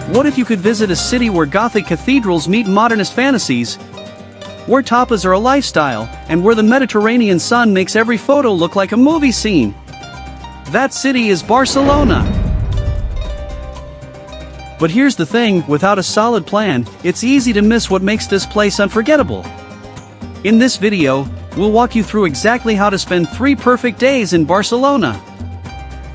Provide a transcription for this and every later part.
What if you could visit a city where Gothic cathedrals meet modernist fantasies? Where tapas are a lifestyle, and where the Mediterranean sun makes every photo look like a movie scene? That city is Barcelona. But here's the thing, without a solid plan, it's easy to miss what makes this place unforgettable. In this video, we'll walk you through exactly how to spend 3 perfect days in Barcelona.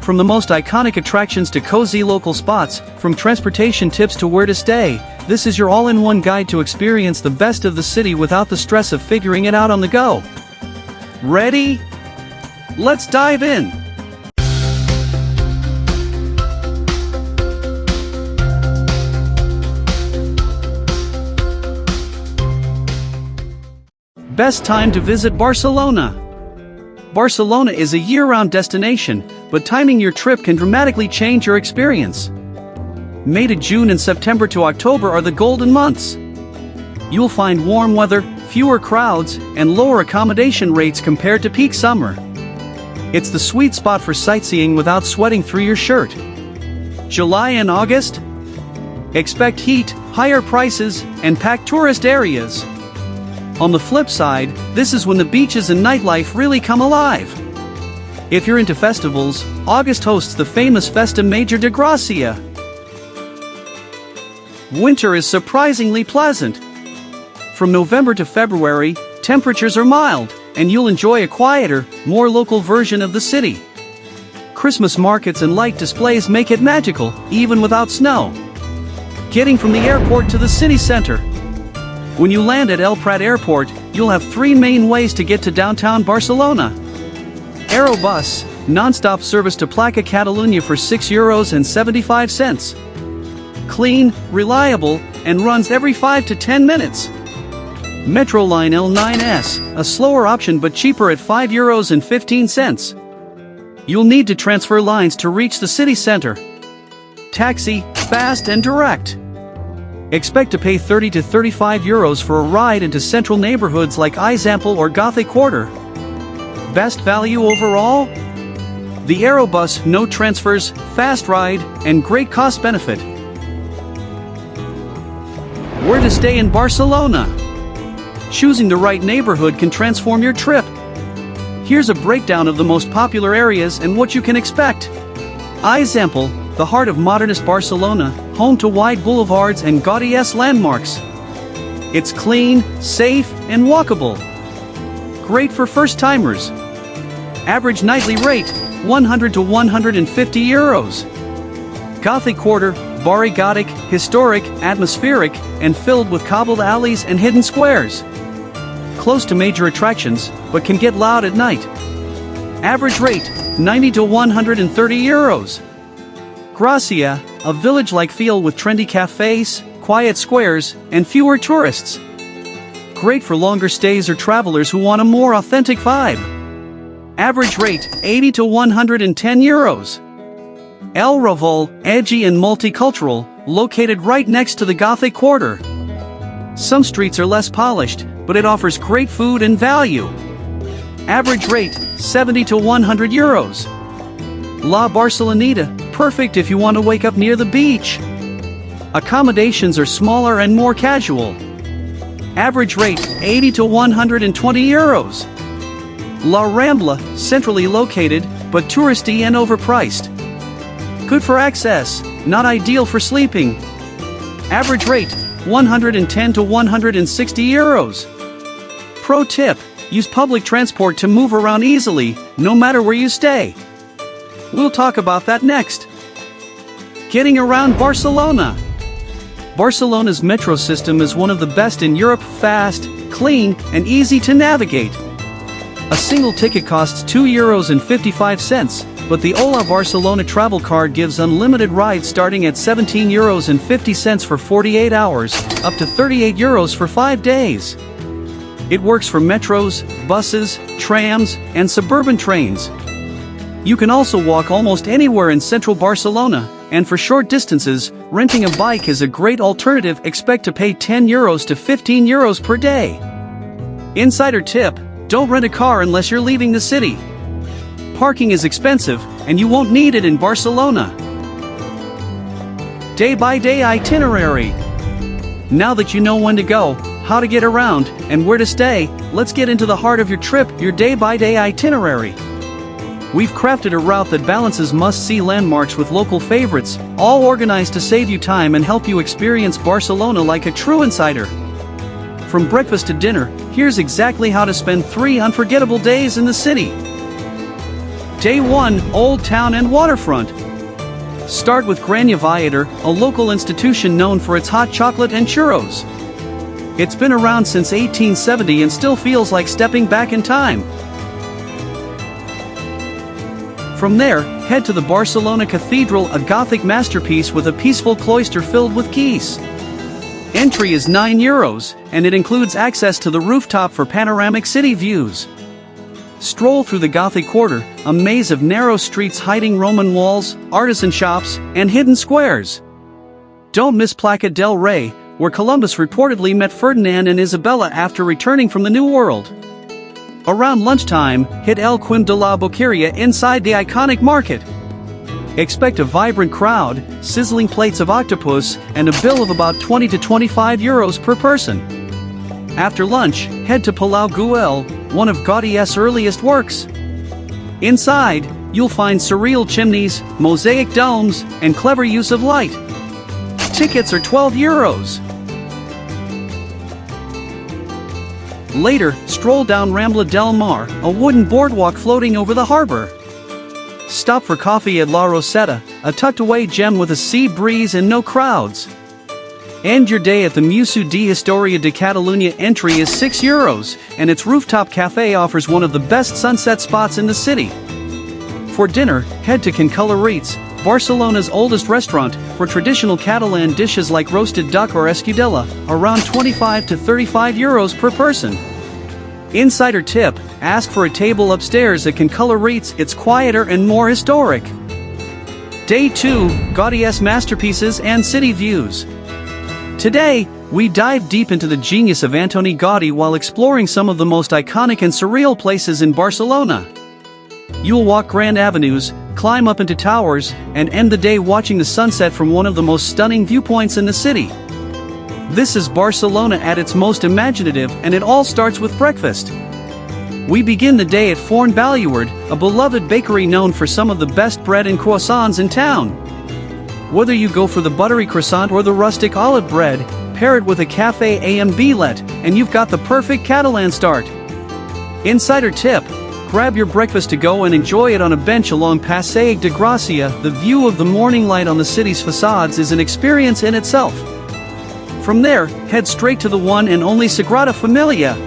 From the most iconic attractions to cozy local spots, from transportation tips to where to stay, this is your all-in-one guide to experience the best of the city without the stress of figuring it out on the go. Ready? Let's dive in! Best time to visit Barcelona. Barcelona is a year-round destination, but timing your trip can dramatically change your experience. May to June and September to October are the golden months. You'll find warm weather, fewer crowds, and lower accommodation rates compared to peak summer. It's the sweet spot for sightseeing without sweating through your shirt. July and August? Expect heat, higher prices, and packed tourist areas. On the flip side, this is when the beaches and nightlife really come alive. If you're into festivals, August hosts the famous Festa Major de Gracia. Winter is surprisingly pleasant. From November to February, temperatures are mild, and you'll enjoy a quieter, more local version of the city. Christmas markets and light displays make it magical, even without snow. Getting from the airport to the city center. When you land at El Prat Airport, you'll have 3 main ways to get to downtown Barcelona. Aerobus, non-stop service to Plaça Catalonia for €6.75. Clean, reliable, and runs every 5 to 10 minutes. Metroline L9S, a slower option but cheaper at €5.15. You'll need to transfer lines to reach the city center. Taxi, fast and direct. Expect to pay €30 to €35 for a ride into central neighborhoods like Eixample or Gothic Quarter. Best value overall? The Aerobus, no transfers, fast ride, and great cost benefit. Where to stay in Barcelona? Choosing the right neighborhood can transform your trip. Here's a breakdown of the most popular areas and what you can expect. Eixample, the heart of modernist Barcelona, home to wide boulevards and Gaudí landmarks. It's clean, safe, and walkable. Great for first-timers. Average nightly rate, €100 to €150. Gothic Quarter, Barri Gothic, historic, atmospheric, and filled with cobbled alleys and hidden squares. Close to major attractions, but can get loud at night. Average rate, €90 to €130. Gracia, a village-like feel with trendy cafés, quiet squares, and fewer tourists. Great for longer stays or travelers who want a more authentic vibe. Average rate, €80 to €110. El Raval, edgy and multicultural, located right next to the Gothic Quarter. Some streets are less polished, but it offers great food and value. Average rate, €70 to €100. La Barceloneta, perfect if you want to wake up near the beach. Accommodations are smaller and more casual. Average rate, €80 to €120. La Rambla, centrally located, but touristy and overpriced. Good for access, not ideal for sleeping. Average rate, €110 to €160. Pro tip, use public transport to move around easily, no matter where you stay. We'll talk about that next. Getting around Barcelona. Barcelona's metro system is one of the best in Europe, fast, clean, and easy to navigate. A single ticket costs €2.55, but the Ola Barcelona Travel card gives unlimited rides starting at €17.50 for 48 hours, up to €38 for 5 days. It works for metros, buses, trams, and suburban trains. You can also walk almost anywhere in central Barcelona, and for short distances, renting a bike is a great alternative. Expect to pay €10 to €15 per day. Insider tip, don't rent a car unless you're leaving the city. Parking is expensive, and you won't need it in Barcelona. Day-by-day itinerary. Now that you know when to go, how to get around, and where to stay, let's get into the heart of your trip, your day-by-day itinerary. We've crafted a route that balances must-see landmarks with local favorites, all organized to save you time and help you experience Barcelona like a true insider. From breakfast to dinner, here's exactly how to spend 3 unforgettable days in the city. Day 1, Old Town and Waterfront. Start with Gran Viator, a local institution known for its hot chocolate and churros. It's been around since 1870 and still feels like stepping back in time. From there, head to the Barcelona Cathedral, a Gothic masterpiece with a peaceful cloister filled with geese. Entry is €9, and it includes access to the rooftop for panoramic city views. Stroll through the Gothic quarter, a maze of narrow streets hiding Roman walls, artisan shops, and hidden squares. Don't miss Plaza del Rey, where Columbus reportedly met Ferdinand and Isabella after returning from the New World. Around lunchtime, hit El Quim de la Boqueria inside the iconic market. Expect a vibrant crowd, sizzling plates of octopus, and a bill of about €20 to €25 per person. After lunch, head to Palau Güell, one of Gaudí's earliest works. Inside, you'll find surreal chimneys, mosaic domes, and clever use of light. Tickets are €12. Later, stroll down Rambla del Mar, a wooden boardwalk floating over the harbor. Stop for coffee at La Rosetta, a tucked-away gem with a sea breeze and no crowds. End your day at the Museu d'Història de Catalunya. Entry is €6, and its rooftop cafe offers one of the best sunset spots in the city. For dinner, head to Can Colorit's, Barcelona's oldest restaurant, for traditional Catalan dishes like roasted duck or escudella, around €25 to €35 per person. Insider tip: ask for a table upstairs at Can Colorit's, it's quieter and more historic. Day 2, Gaudí's masterpieces and city views. Today, we dive deep into the genius of Antoni Gaudí while exploring some of the most iconic and surreal places in Barcelona. You'll walk grand avenues, climb up into towers, and end the day watching the sunset from one of the most stunning viewpoints in the city. This is Barcelona at its most imaginative, and it all starts with breakfast. We begin the day at Forn Baluard, a beloved bakery known for some of the best bread and croissants in town. Whether you go for the buttery croissant or the rustic olive bread, pair it with a café amb and you've got the perfect Catalan start. Insider tip: grab your breakfast to go and enjoy it on a bench along Passeig de Gràcia. The view of the morning light on the city's facades is an experience in itself. From there, head straight to the one and only Sagrada Familia.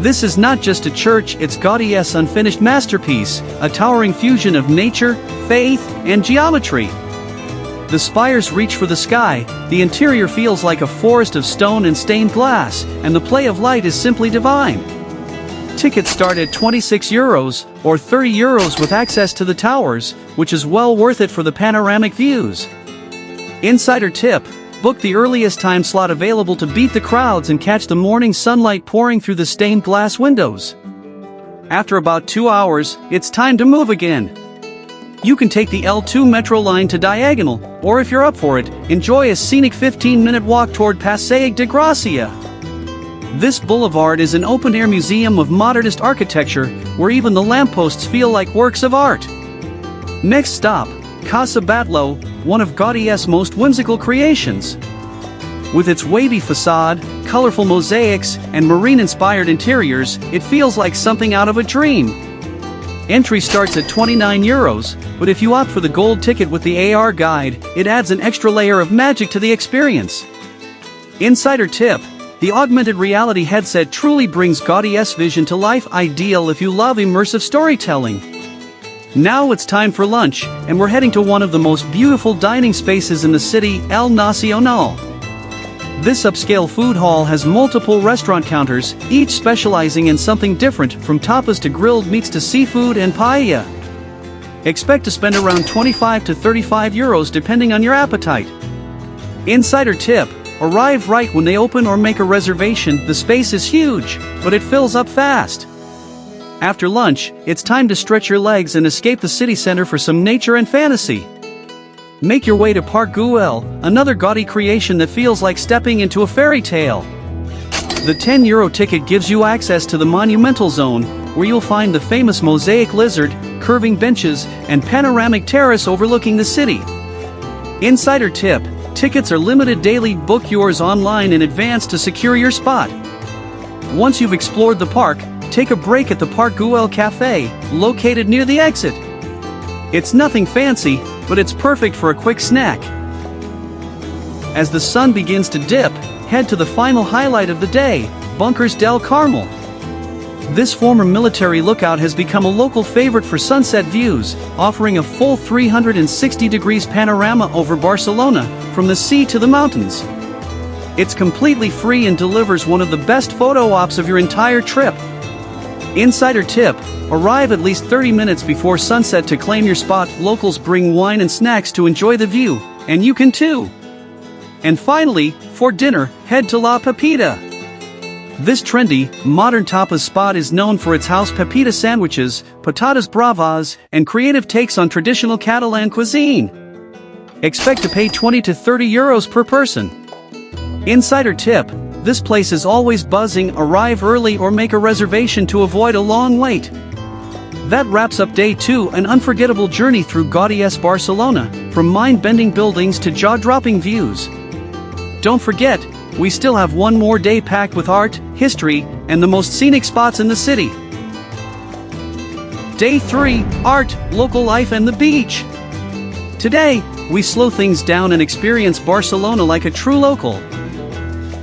This is not just a church, it's Gaudí's unfinished masterpiece, a towering fusion of nature, faith, and geometry. The spires reach for the sky, the interior feels like a forest of stone and stained glass, and the play of light is simply divine. Tickets start at €26 or €30 with access to the towers, which is well worth it for the panoramic views. Insider tip: book the earliest time slot available to beat the crowds and catch the morning sunlight pouring through the stained glass windows. After about 2 hours, it's time to move again. You can take the L2 metro line to Diagonal, or if you're up for it, enjoy a scenic 15-minute walk toward Passeig de Gràcia. This boulevard is an open-air museum of modernist architecture, where even the lampposts feel like works of art. Next stop, Casa Batlló, one of Gaudí's most whimsical creations. With its wavy facade, colorful mosaics, and marine-inspired interiors, it feels like something out of a dream. Entry starts at €29, but if you opt for the gold ticket with the AR guide, it adds an extra layer of magic to the experience. Insider tip: the augmented reality headset truly brings Gaudí's vision to life, ideal if you love immersive storytelling. Now it's time for lunch, and we're heading to one of the most beautiful dining spaces in the city, El Nacional. This upscale food hall has multiple restaurant counters, each specializing in something different, from tapas to grilled meats to seafood and paella. Expect to spend around €25 to €35 depending on your appetite. Insider tip: arrive right when they open or make a reservation. The space is huge, but it fills up fast. After lunch, it's time to stretch your legs and escape the city center for some nature and fantasy. Make your way to Park Güell, another Gaudí creation that feels like stepping into a fairy tale. The €10 ticket gives you access to the monumental zone, where you'll find the famous mosaic lizard, curving benches, and panoramic terrace overlooking the city. Insider tip: tickets are limited daily. Book yours online in advance to secure your spot. Once you've explored the park, take a break at the Park Güell Cafe, located near the exit. It's nothing fancy, but it's perfect for a quick snack. As the sun begins to dip, head to the final highlight of the day, Bunkers del Carmel. This former military lookout has become a local favorite for sunset views, offering a full 360 degrees panorama over Barcelona, from the sea to the mountains. It's completely free and delivers one of the best photo ops of your entire trip. Insider tip: arrive at least 30 minutes before sunset to claim your spot. Locals bring wine and snacks to enjoy the view, and you can too. And finally, for dinner, head to La Pepita. This trendy, modern tapas spot is known for its house pepita sandwiches, patatas bravas, and creative takes on traditional Catalan cuisine. Expect to pay €20 to €30 per person. Insider tip: this place is always buzzing. Arrive early or make a reservation to avoid a long wait. That wraps up day 2, an unforgettable journey through Gaudí's Barcelona, from mind-bending buildings to jaw-dropping views. Don't forget, we still have one more day packed with art, history, and the most scenic spots in the city. Day 3, art, local life and the beach. Today, we slow things down and experience Barcelona like a true local.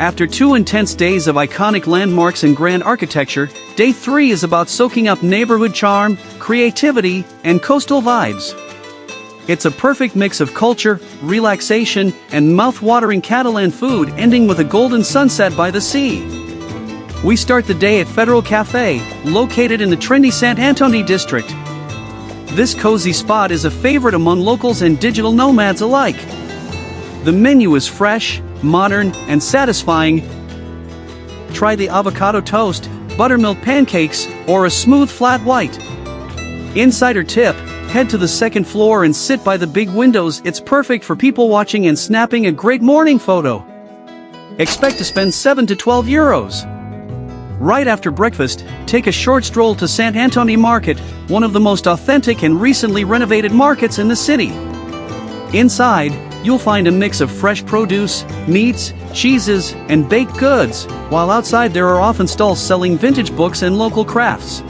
After 2 intense days of iconic landmarks and grand architecture, day 3 is about soaking up neighborhood charm, creativity, and coastal vibes. It's a perfect mix of culture, relaxation, and mouth-watering Catalan food, ending with a golden sunset by the sea. We start the day at Federal Cafe, located in the trendy Sant Antoni district. This cozy spot is a favorite among locals and digital nomads alike. The menu is fresh, modern, and satisfying. Try the avocado toast, buttermilk pancakes, or a smooth flat white. Insider tip: head to the second floor and sit by the big windows. It's perfect for people watching and snapping a great morning photo. Expect to spend €7 to €12. Right after breakfast, take a short stroll to Sant Antoni Market, one of the most authentic and recently renovated markets in the city. Inside, you'll find a mix of fresh produce, meats, cheeses, and baked goods, while outside there are often stalls selling vintage books and local crafts.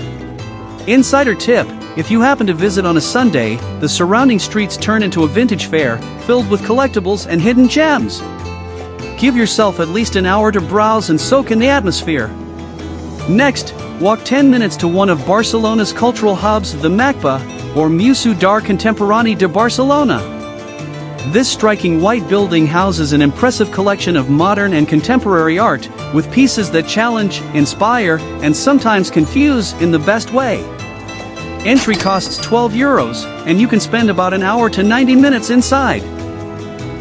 Insider tip: if you happen to visit on a Sunday, the surrounding streets turn into a vintage fair, filled with collectibles and hidden gems. Give yourself at least an hour to browse and soak in the atmosphere. Next, walk 10 minutes to one of Barcelona's cultural hubs, the MACBA, or Museu d'Art Contemporani de Barcelona. This striking white building houses an impressive collection of modern and contemporary art, with pieces that challenge, inspire, and sometimes confuse in the best way. Entry costs €12, and you can spend about an hour to 90 minutes inside.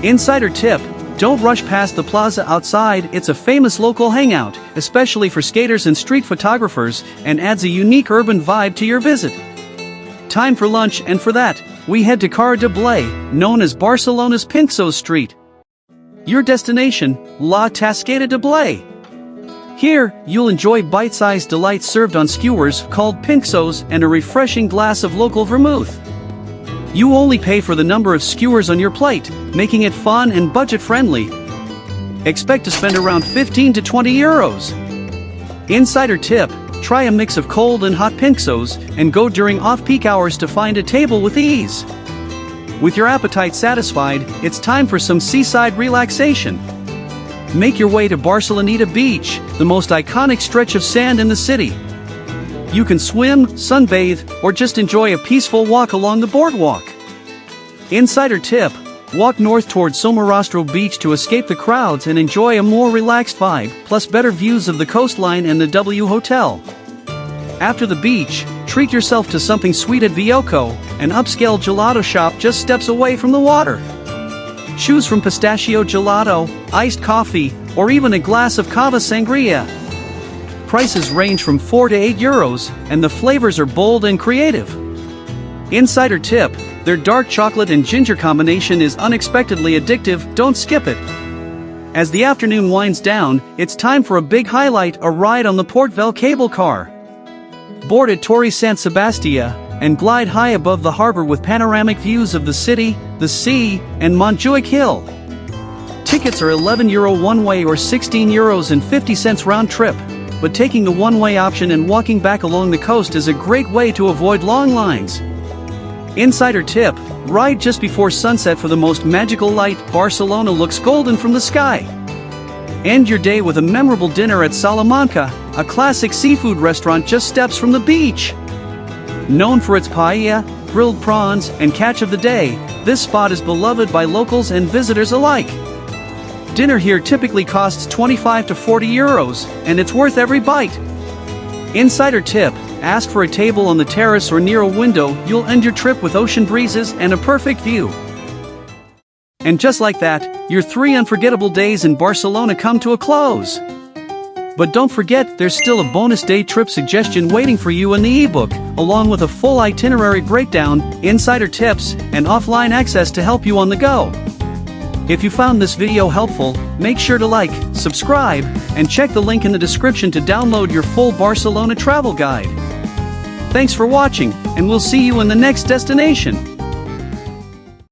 Insider tip: don't rush past the plaza outside. It's a famous local hangout, especially for skaters and street photographers, and adds a unique urban vibe to your visit. Time for lunch, and for that, we head to Carrer de Blai, known as Barcelona's Pinxos Street. Your destination, La Tasqueta de Blai. Here, you'll enjoy bite-sized delights served on skewers called pinxos and a refreshing glass of local vermouth. You only pay for the number of skewers on your plate, making it fun and budget-friendly. Expect to spend around €15 to €20. Insider tip: try a mix of cold and hot pinxos, and go during off-peak hours to find a table with ease. With your appetite satisfied, it's time for some seaside relaxation. Make your way to Barceloneta Beach, the most iconic stretch of sand in the city. You can swim, sunbathe, or just enjoy a peaceful walk along the boardwalk. Insider tip: walk north toward Somorrostro Beach to escape the crowds and enjoy a more relaxed vibe, plus better views of the coastline and the W Hotel. After the beach, treat yourself to something sweet at Vioco, an upscale gelato shop just steps away from the water. Choose from pistachio gelato, iced coffee, or even a glass of cava sangria. Prices range from €4 to €8, and the flavors are bold and creative. Insider tip: Their dark chocolate and ginger combination is unexpectedly addictive, don't skip it. As the afternoon winds down, it's time for a big highlight, a ride on the Port Vel cable car. Board at Torre San Sebastian and glide high above the harbor with panoramic views of the city, the sea, and Montjuic Hill. Tickets are €11 one-way or €16.50 round-trip, but taking the one-way option and walking back along the coast is a great way to avoid long lines. Insider tip: ride just before sunset for the most magical light. Barcelona looks golden from the sky. End your day with a memorable dinner at Salamanca, a classic seafood restaurant just steps from the beach. Known for its paella, grilled prawns, and catch of the day, this spot is beloved by locals and visitors alike. Dinner here typically costs €25 to €40, and it's worth every bite. Insider tip: ask for a table on the terrace or near a window. You'll end your trip with ocean breezes and a perfect view. And just like that, your 3 unforgettable days in Barcelona come to a close. But don't forget, there's still a bonus day trip suggestion waiting for you in the ebook, along with a full itinerary breakdown, insider tips, and offline access to help you on the go. If you found this video helpful, make sure to like, subscribe, and check the link in the description to download your full Barcelona travel guide. Thanks for watching, and we'll see you in the next destination.